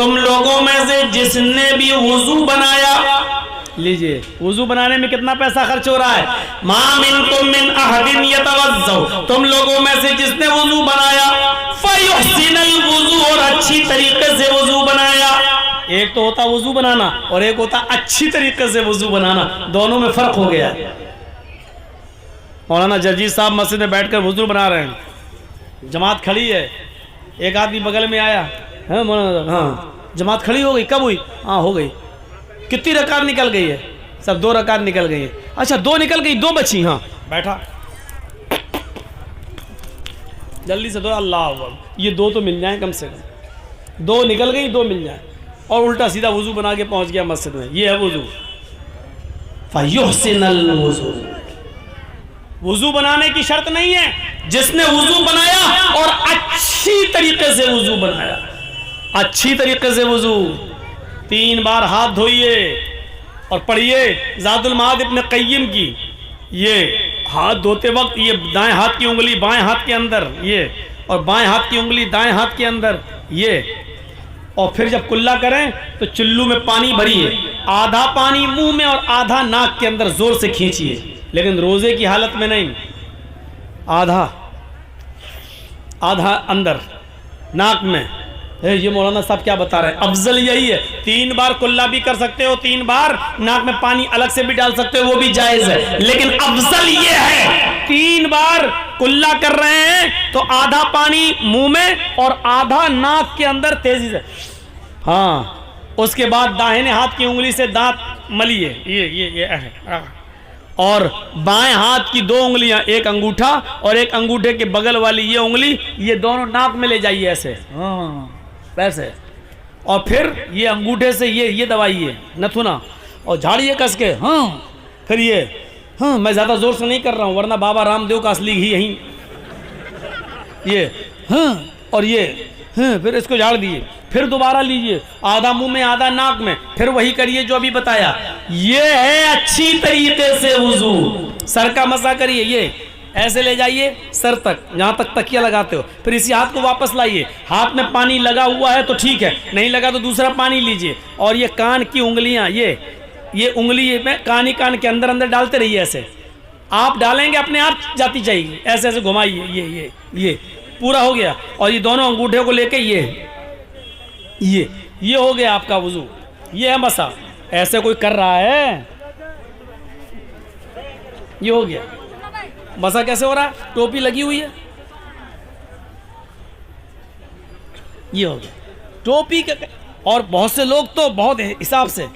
تم لوگوں میں سے جس نے بھی وضو بنایا، لیجئے وضو بنانے میں کتنا پیسہ خرچ ہو رہا ہے، ما منکم من احد یتوضؤ، تم لوگوں میں سے جس نے وضو بنایا، فیحسن الوضو، اور اچھی طریقے سے وضو بنایا۔ ایک تو ہوتا وضو بنانا اور ایک ہوتا اچھی طریقے سے وضو بنانا، دونوں میں فرق ہو گیا۔ مولانا جرجیت صاحب مسجد میں بیٹھ کر وضو بنا رہے ہیں، جماعت کھڑی ہے، ایک آدمی بغل میں آیا، ہاں مولانا، ہاں جماعت کھڑی ہو گئی، کب ہوئی؟ ہاں ہو گئی۔ کتنی رکعت نکل گئی ہے؟ سب 2 رکعت نکل گئی ہے۔ اچھا 2 نکل گئی، 2 بچی، ہاں بیٹھا، جلدی سے 2، اللہ اکبر، یہ 2 تو مل جائیں کم سے کم، 2 نکل گئی، 2 مل جائیں، اور الٹا سیدھا وضو بنا کے پہنچ گیا مسجد میں۔ یہ ہے وضو، فیحسن الوضو۔ وضو بنانے کی شرط نہیں ہے، جس نے وضو بنایا اور اچھی طریقے سے وضو بنایا، اچھی طریقے سے وضو، 3 بار ہاتھ دھوئیے اور پڑھیے زاد المعاد ابن قیم کی، یہ ہاتھ دھوتے وقت یہ دائیں ہاتھ کی انگلی بائیں ہاتھ کے اندر، یہ اور بائیں ہاتھ کی انگلی دائیں ہاتھ کے اندر، یہ، اور پھر جب کلا کریں تو چلو میں پانی بھریے، آدھا پانی منہ میں اور آدھا ناک کے اندر زور سے کھینچیے، لیکن روزے کی حالت میں نہیں، آدھا اندر ناک میں۔ یہ مولانا صاحب کیا بتا رہے ہیں؟ افضل یہی ہے، 3 بار کلا بھی کر سکتے ہو، 3 بار ناک میں پانی الگ سے بھی ڈال سکتے ہو، وہ بھی جائز ہے، لیکن افضل یہ ہے 3 بار کلا کر رہے ہیں تو آدھا پانی منہ میں اور آدھا ناک کے اندر تیزی سے، ہاں، اس کے بعد داہنے ہاتھ کی انگلی سے دانت ملیے، یہ اور بائیں ہاتھ کی 2 انگلیاں، ایک انگوٹھا اور ایک انگوٹھے کے بغل والی یہ انگلی، یہ دونوں ناک میں لے جائیے ایسے، ہاں ویسے، اور پھر یہ انگوٹھے سے یہ دبائیے نتھنا اور جھاڑیے کس کے، ہاں پھر یہ، ہاں میں زیادہ زور سے نہیں کر رہا ہوں ورنہ بابا رام دیو کا اصلی ہی یہیں، یہ ہاں اور یہ ہاں، پھر اس کو جھاڑ دیے، پھر دوبارہ لیجئے، آدھا منہ میں آدھا ناک میں، پھر وہی کریے جو ابھی بتایا۔ یہ ہے اچھی طریقے سے وضو۔ سر کا مسح کریے، یہ ایسے لے جائیے سر تک، جہاں تک تکیہ لگاتے ہو، پھر اسی ہاتھ کو واپس لائیے، ہاتھ میں پانی لگا ہوا ہے تو ٹھیک ہے، نہیں لگا تو دوسرا پانی لیجئے، اور یہ کان کی انگلیاں، یہ انگلی میں کان کے اندر ڈالتے رہیے، ایسے آپ ڈالیں گے اپنے آپ جاتی چاہیے گی، ایسے ایسے گھمائیے، یہ پورا ہو گیا، اور یہ دونوں انگوٹھے کو لے کے یہ ہو گیا آپ کا وضو، یہ ہے مسح۔ ایسے کوئی کر رہا ہے؟ یہ ہو گیا مسح۔ کیسے ہو رہا ہے؟ ٹوپی لگی ہوئی ہے، یہ ہو گیا ٹوپی کا۔ اور بہت سے لوگ تو بہت حساب سے،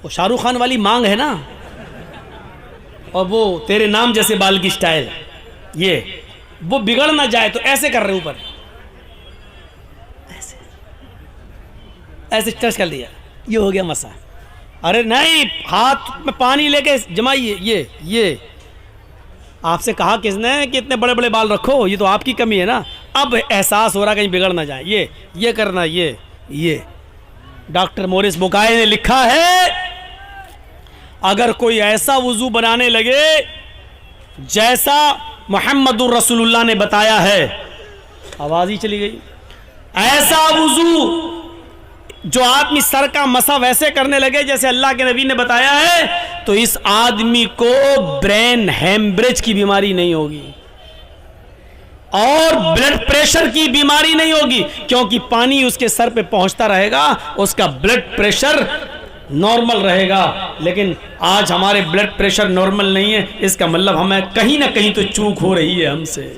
وہ شاہ رخ خان والی مانگ ہے نا، اور وہ تیرے نام جیسے بال کی سٹائل، یہ وہ بگڑ نہ جائے تو ایسے کر رہے اوپر، ایسے ٹچ کر لیا، یہ ہو گیا مسح۔ ارے نہیں، ہاتھ میں پانی لے کے جمائیے، یہ آپ سے کہا کس نے کہ اتنے بڑے بڑے بال رکھو، یہ تو آپ کی کمی ہے نا، اب احساس ہو رہا کہیں بگڑ نہ جائے، یہ کرنا، یہ ڈاکٹر مورس بکائے نے لکھا ہے، اگر کوئی ایسا وضو بنانے لگے جیسا محمد الرسول اللہ نے بتایا ہے، آواز ہی چلی گئی، ایسا وضو جو آدمی سر کا مسح ویسے کرنے لگے جیسے اللہ کے نبی نے بتایا ہے، تو اس آدمی کو برین ہیمبریج کی بیماری نہیں ہوگی اور بلڈ پریشر کی بیماری نہیں ہوگی، کیونکہ پانی اس کے سر پہ پہنچتا رہے گا، اس کا بلڈ پریشر نارمل رہے گا۔ لیکن آج ہمارے بلڈ پریشر نارمل نہیں ہے، اس کا مطلب ہمیں کہیں نہ کہیں تو چوک ہو رہی ہے ہم سے۔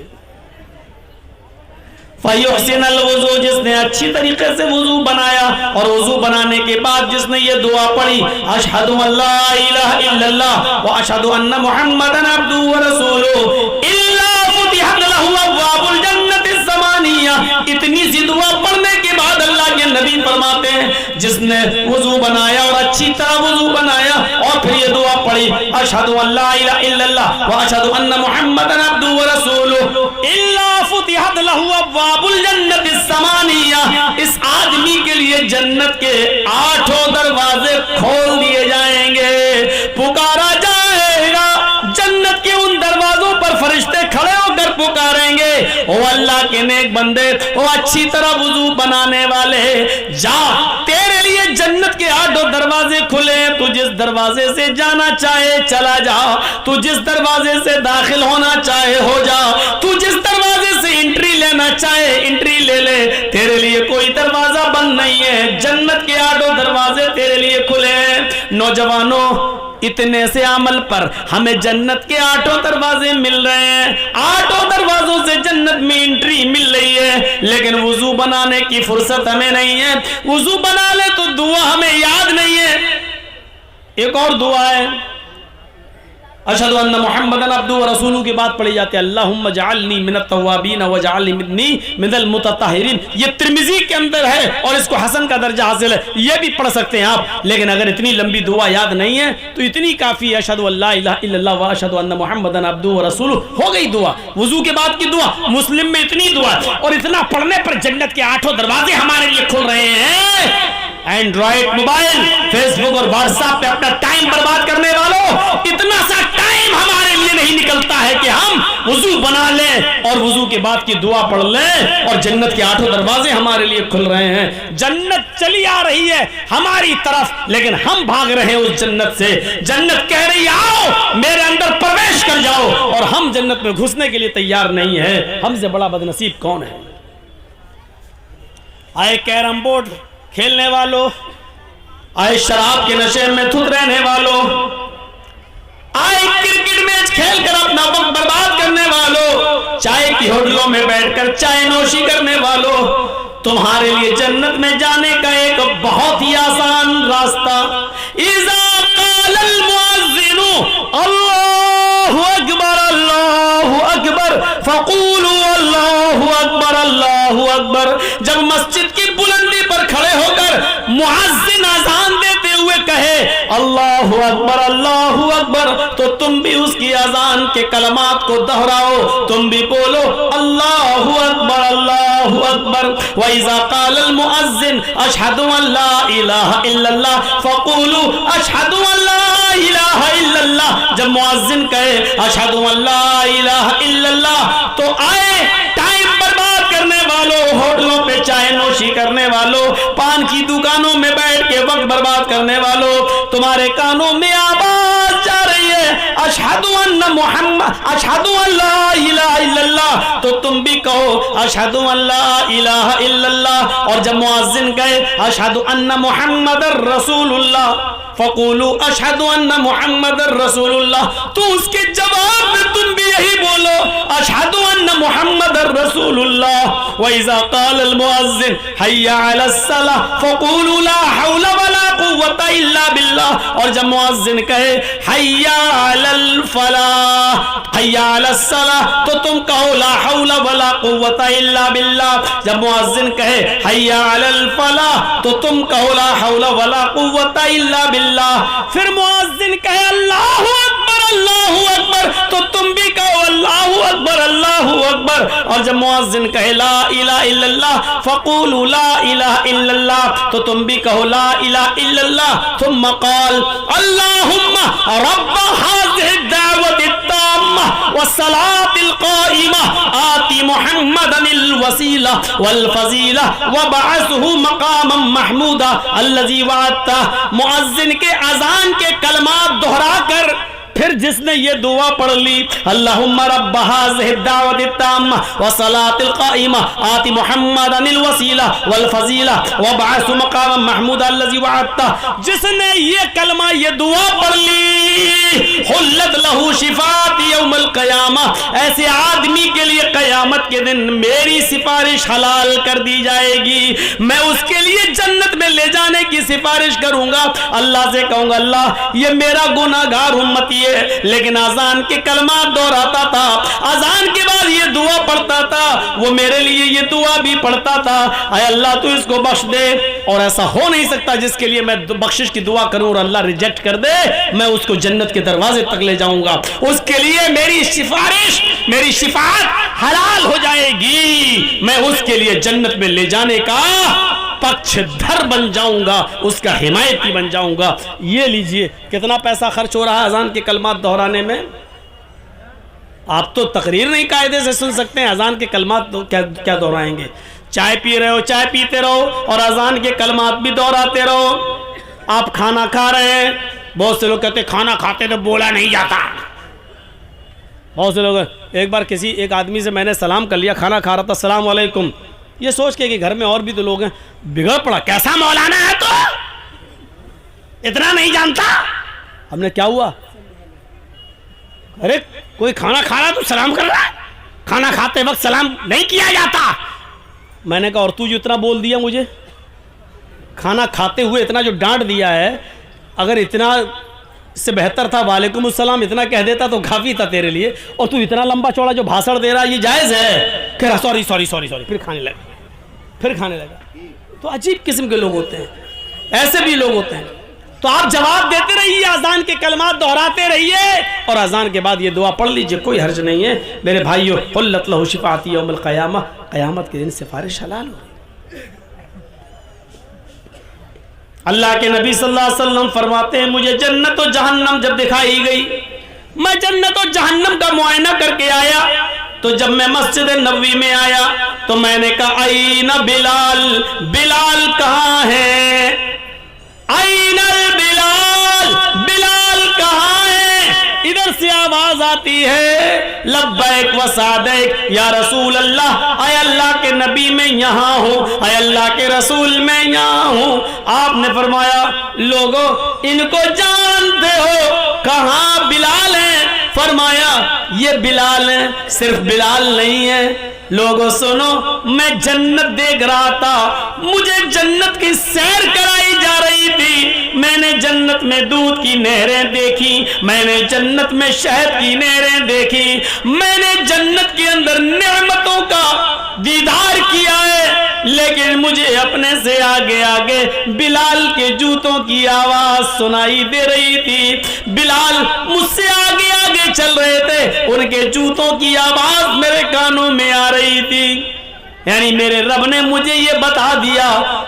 فَيُحْسِنَ الْوُضُوء، جس نے اچھی طریقے سے وضو بنایا اور وضو بنانے کے بعد جس نے یہ دعا پڑھی، اشہد ان لا الہ الا اللہ واشہد ان محمدا عبدہ ورسولہ الا فتحت لہ ابواب الجنۃ الثمانیہ، اتنی سی دعا پڑھنے کے بعد اللہ کے نبی فرماتے ہیں جس نے وضو بنایا اور اچھی طرح وضو بنایا اور پھر یہ دعا پڑھی، اشہد ان لا الہ الا اللہ واشہد ان محمدا عبدہ ورسولہ الا فتحت لہ ابواب الجنت الثمانیہ، اس آدمی کے لیے جنت کے 8 دروازے کھول دیے جائیں گے، پکارا جائے گا، جنت کے ان دروازوں پر فرشتے کھڑے ہو کر پکاریں گے، او اللہ کے نیک بندے، او اچھی طرح وضو بنانے والے، جا تیرے لیے جنت کے 8 دروازے کھلے، تو جس دروازے سے جانا چاہے چلا جا، تو جس دروازے سے داخل ہونا چاہے ہو جا، تو جس دروازے سے انٹری لینا چاہے انٹری لے لے، تیرے لیے کوئی دروازہ بند نہیں ہے، جنت کے 8 دروازے تیرے لیے کھلے ہیں۔ نوجوانوں، اتنے سے عمل پر ہمیں جنت کے 8 دروازے مل رہے ہیں، 8 دروازوں سے جنت میں انٹری مل رہی ہے، لیکن وضو بنانے کی فرصت ہمیں نہیں ہے۔ وضو بنا لے تو دعا ہمیں یاد نہیں ہے۔ ایک اور دعا ہے، اشہد ان محمدن عبدہ ورسولہ کے بعد پڑھی جاتی ہے اللہم اجعلنی من التوابین واجعلنی من المتطہرین۔ یہ ترمذی کے اندر ہے اور اس کو حسن کا درجہ حاصل ہے، یہ بھی پڑھ سکتے ہیں آپ، لیکن اگر اتنی لمبی دعا یاد نہیں ہے تو اتنی کافی ہے، اشہد ان لا الہ الا اللہ واشہد ان محمدن عبدہ ورسولہ، ہو گئی دعا۔ وضو کے بعد کی دعا مسلم میں اتنی دعا، اور اتنا پڑھنے پر جنت کے 8 دروازے ہمارے لیے کھل رہے ہیں۔ اینڈرائڈ موبائل، فیس بک اور واٹس ایپ پہ اپنا ٹائم برباد کرنے والوں، اتنا سا ٹائم ہمارے لیے نہیں نکلتا ہے کہ ہم وضو بنا لیں اور وضو کے بعد کی دعا پڑھ لیں، اور جنت کے 8 دروازے ہمارے لیے کھل رہے ہیں۔ جنت چلی آ رہی ہے ہماری طرف، لیکن ہم بھاگ رہے ہیں اس جنت سے۔ جنت کہہ رہی آؤ میرے اندر پرویش کر جاؤ، اور ہم جنت میں گھسنے کے لیے تیار نہیں ہیں۔ ہم سے بڑا بدنصیب کون ہے؟ آئے کیرم بورڈ کھیلنے والوں، آئے شراب کے نشے میں دھت رہنے والوں، آئے کرکٹ میچ کھیل کر اپنا وقت برباد کرنے والوں، چائے کی ہوٹلوں میں بیٹھ کر چائے نوشی کرنے والوں، تمہارے لیے جنت میں جانے کا ایک بہت ہی آسان راستہ، اذا قال المؤذن اللہ اکبر اللہ اکبر فقولوا اللہ اکبر اللہ اکبر۔ جب مسجد کی بلندی پر کھڑے ہو کر مؤذن اذان دیتے ہوئے کہے اللہ اکبر تو تم بھی اس کی اذان کے کلمات کو دہراؤ، تم بھی بولو اللہ اکبر اللہ اکبر۔ وَإِذَا قَالَ الْمُؤَذِّنُ أَشْهَدُ أَن لَا إِلَهَ إِلَّا اللَّهُ فَقُولُوا أَشْهَدُ أَن لَا إِلَهَ إِلَّا اللَّهُ۔ جب مؤذن کہے أَشْهَدُ أَن لَا إِلَهَ إِلَّا اللَّهُ تو آئے ٹائم برباد کرنے والوں، ہوٹلوں پہ چائے نوشی کرنے والوں، پان کی دکانوں میں بیٹھ کے وقت برباد کرنے والوں، تمہارے کانوں میں آواز جا رہی ہے اشہدو ان محمد، اشہدو ان لا الہ الا اللہ، تو تم بھی کہو اشہدو ان لا الہ الا اللہ۔ اور جب مؤذن کہے اشہدو ان محمد رسول اللہ فقولوا اشہد ان محمد رسول اللہ، تو اس کے جواب میں تم بھی یہی بولو اشہد ان محمد رسول اللہ۔ وَإِذَا قَالَ الْمُؤَذِّنُ حَيَّ عَلَى الصَّلَاةِ فَقُولُوا لَا حَوْلَ وَلَا قُوَّةَ إِلَّا بِاللَّهِ، اور جب مؤذن کہے حَيَّ عَلَى الْفَلَاحِ حَيَّ عَلَى الصَّلَاةِ تو تم کہو لا حول ولا قوة إلا باللہ۔ جب مؤذن کہے حَيَّ عَلَى الْفَلَاحِ تو تم کہو لا حول ولا قوة إلا باللہ۔ پھر مؤذن کہے اللہ اکبر اللہ اکبر تو تم بھی کہو اللہ اکبر اللہ اکبر۔ اور جب مؤذن کہے لا الہ الا اللہ فقولوا لا الہ الا اللہ تو تم بھی کہو لا الہ الا اللہ۔ ثم قال اللہم رب هذه الدعوة التامة والصلاة القائمة آت محمدا الوسيلة والفضيلة وابعثه مقاما محمودا الذي وعدته۔ مؤذن کے اذان کے کلمات دہرا کر پھر جس نے یہ دعا پڑھ لی اللہم رب هذه الدعوة التامة والصلاة القائمة آت محمدا الوسيلة والفضيلة وابعثه مقاما محمودا الذي وعدته، جس نے یہ کلمہ یہ دعا پڑھ لی حلت له شفاعت یوم القیامہ، ایسے آدمی کے لیے قیامت کے دن میری سفارش حلال کر دی جائے گی، میں اس کے لیے جنت میں لے جانے کی سفارش کروں گا۔ اللہ سے کہوں گا اللہ یہ میرا گناہگار امتی ہے لیکن اذان کے کلمات دہراتا تھا، اذان کے بعد یہ دعا پڑھتا تھا، وہ میرے لیے یہ دعا بھی پڑھتا تھا، اے اللہ تو اس کو بخش دے۔ اور ایسا ہو نہیں سکتا جس کے لیے میں بخشش کی دعا کروں اور اللہ ریجیکٹ کر دے، میں اس کو جنت کے دروازے تک لے جاؤں گا، اس کے لیے میری سفارش میری شفاعت حلال ہو جائے گی، میں اس کے لیے جنت میں لے جانے کا پکش دھر بن جاؤں گا، اس کا حمایتی بن جاؤں گا۔ یہ لیجئے کتنا پیسہ خرچ ہو رہا ہے اذان کے کلمات دہرانے میں، آپ تو تقریر نہیں قاعدے سے سن سکتے ہیں، اذان کے کلمات کیا دہرائیں گے؟ چائے پی رہے ہو، چائے پیتے رہو اور اذان کے کلمات بھی دہراتے رہو۔ آپ کھانا کھا رہے ہیں، بہت سے لوگ کہتے ہیں کھانا کھاتے تو بولا نہیں جاتا۔ بہت سے لوگ، ایک بار ایک آدمی سے میں نے سلام کر لیا، کھانا کھا رہا تھا، السلام علیکم، یہ سوچ کے کہ گھر میں اور بھی تو لوگ ہیں، بگڑ پڑا، کیسا مولانا ہے تو اتنا نہیں جانتا؟ ہم نے کیا ہوا؟ ارے کوئی کھانا کھا رہا تو سلام کر رہا ہے، کھانا کھاتے وقت سلام نہیں کیا جاتا۔ میں نے کہا اور تو جو اتنا بول دیا مجھے، کھانا کھاتے ہوئے اتنا جو ڈانٹ دیا ہے، اگر اتنا سے بہتر تھا وعلیکم السلام اتنا کہہ دیتا تو کافی تھا تیرے لیے، اور تو اتنا لمبا چوڑا جو بھاسڑ دے رہا یہ جائز ہے؟ کہہ رہا سوری سوری سوری سوری، پھر کھانے لگا۔ تو عجیب قسم کے لوگ ہوتے ہیں، ایسے بھی لوگ ہوتے ہیں۔ تو آپ جواب دیتے رہیے، اذان کے کلمات دہراتے رہیے، اور اذان کے بعد یہ دعا پڑھ لیجئے، کوئی حرج نہیں ہے میرے بھائیو۔ حلت لہ شفاعتی یوم القیامہ، قیامت کے دن سفارش حلال ہو۔ اللہ کے نبی صلی اللہ علیہ وسلم فرماتے ہیں مجھے جنت و جہنم جب دکھائی گئی، میں جنت و جہنم کا معائنہ کر کے آیا، تو جب میں مسجد نبوی میں آیا تو میں نے کہا این بلال، بلال کہاں ہے؟ این البلال، بلال کہاں ہے؟ ادھر سے آواز آتی ہے لبیک و سعدیک یا رسول اللہ، اے اللہ کے نبی میں یہاں ہوں، اے اللہ کے رسول میں یہاں ہوں۔ آپ نے فرمایا لوگوں ان کو جانتے ہو؟ کہاں بلال ہیں؟ فرمایا یہ بلال ہیں۔ صرف بلال نہیں ہے، لوگوں سنو، میں جنت دیکھ رہا تھا، مجھے جنت کی سیر کرائی جا رہی تھی، میں نے جنت میں دودھ کی نہریں دیکھی، میں نے جنت میں شہد کی نہریں دیکھی، میں نے جنت کے اندر نعمتوں کا دیدار کیا ہے، لیکن مجھے اپنے سے آگے آگے بلال کے جوتوں کی آواز سنائی دے رہی تھی۔ بلال مجھ سے آگے آگے چل رہے تھے، ان کے جوتوں کی آواز میرے کانوں میں آ رہی تھی، یعنی میرے رب نے مجھے یہ بتا دیا،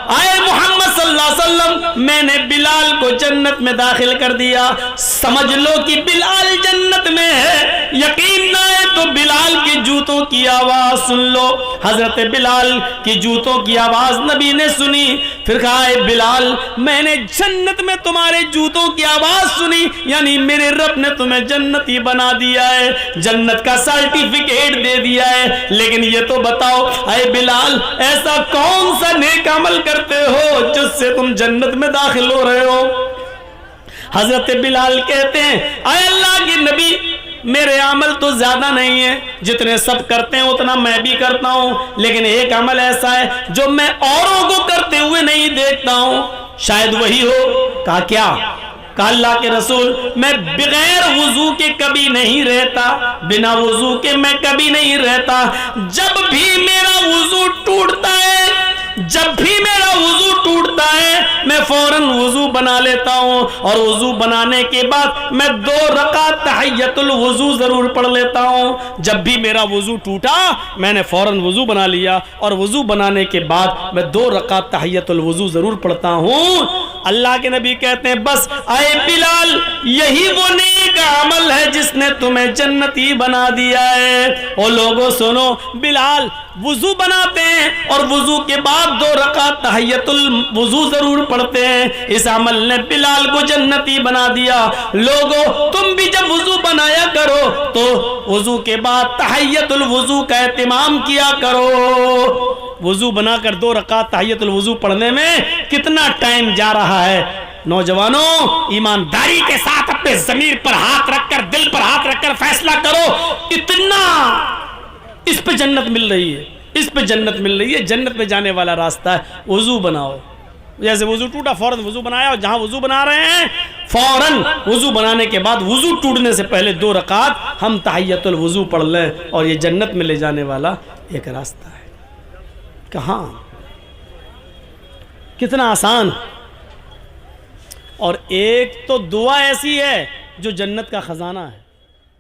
آئے محمد صلی اللہ علیہ وسلم میں نے بلال کو جنت میں داخل کر دیا، سمجھ لو کہ بلال جنت میں ہے، یقین نہ ہے تو بلال کے جوتوں کی آواز سن لو۔ حضرت بلال کی جوتوں کی آواز نبی نے سنی، پھر کہا اے بلال میں نے جنت میں تمہارے جوتوں کی آواز سنی، یعنی میرے رب نے تمہیں جنتی بنا دیا ہے، جنت کا سرٹیفکیٹ دے دیا ہے، لیکن یہ تو بتاؤ اے بلال ایسا کون سا نیک عمل کرتے ہو جس سے تم جنت میں داخل ہو رہے ہو؟ حضرت بلال کہتے ہیں اے اللہ کے نبی میرے عمل تو زیادہ نہیں ہے، جتنے سب کرتے ہیں اتنا میں بھی کرتا ہوں، لیکن ایک عمل ایسا ہے جو میں اوروں کو کرتے ہوئے نہیں دیکھتا ہوں، شاید وہی ہو۔ کہا کیا؟ کہا اللہ کے رسول میں بغیر وضو کے کبھی نہیں رہتا، بنا وضو کے میں کبھی نہیں رہتا، جب بھی میرا وضو ٹوٹتا ہے، جب بھی میرا وضو ٹوٹتا ہے میں فوراً وضو بنا لیتا ہوں، اور وضو بنانے کے بعد میں 2 رکعت تحیۃ الوضو ضرور پڑھ لیتا ہوں۔ جب بھی میرا وضو ٹوٹا میں نے فوراً وضو بنا لیا، اور وضو بنانے کے بعد میں 2 رکعت تحیۃ الوضو ضرور پڑھتا ہوں۔ اللہ کے نبی کہتے ہیں بس اے بلال یہی وہ نیک عمل ہے جس نے تمہیں جنتی بنا دیا ہے۔ اور لوگوں سنو، بلال وضو بناتے ہیں اور وضو کے بعد 2 رکعت تحیۃ الوضو ضرور پڑھتے ہیں، اس عمل نے بلال کو جنتی بنا دیا۔ لوگوں تم بھی جب وضو بنایا کرو تو وضو کے بعد تحیۃ الوضو کا اہتمام کیا کرو۔ وضو بنا کر 2 رکعت تحیۃ الوضو پڑھنے میں کتنا ٹائم جا رہا ہے؟ نوجوانوں ایمانداری کے ساتھ اپنے ضمیر پر ہاتھ رکھ کر، دل پر ہاتھ رکھ کر فیصلہ کرو، اتنا اس پہ جنت مل رہی ہے، اس پہ جنت مل رہی ہے، جنت میں جانے والا راستہ ہے۔ وضو بناؤ، جیسے وضو ٹوٹا فوراً وضو بنایا، اور جہاں وضو بنا رہے ہیں فوراً وضو بنانے کے بعد وضو ٹوٹنے سے پہلے 2 رکعت ہم تحیۃ الوضو پڑھ لیں، اور یہ جنت میں لے جانے والا ایک راستہ ہے۔ کہاں کتنا آسان، اور ایک تو دعا ایسی ہے جو جنت کا خزانہ ہے۔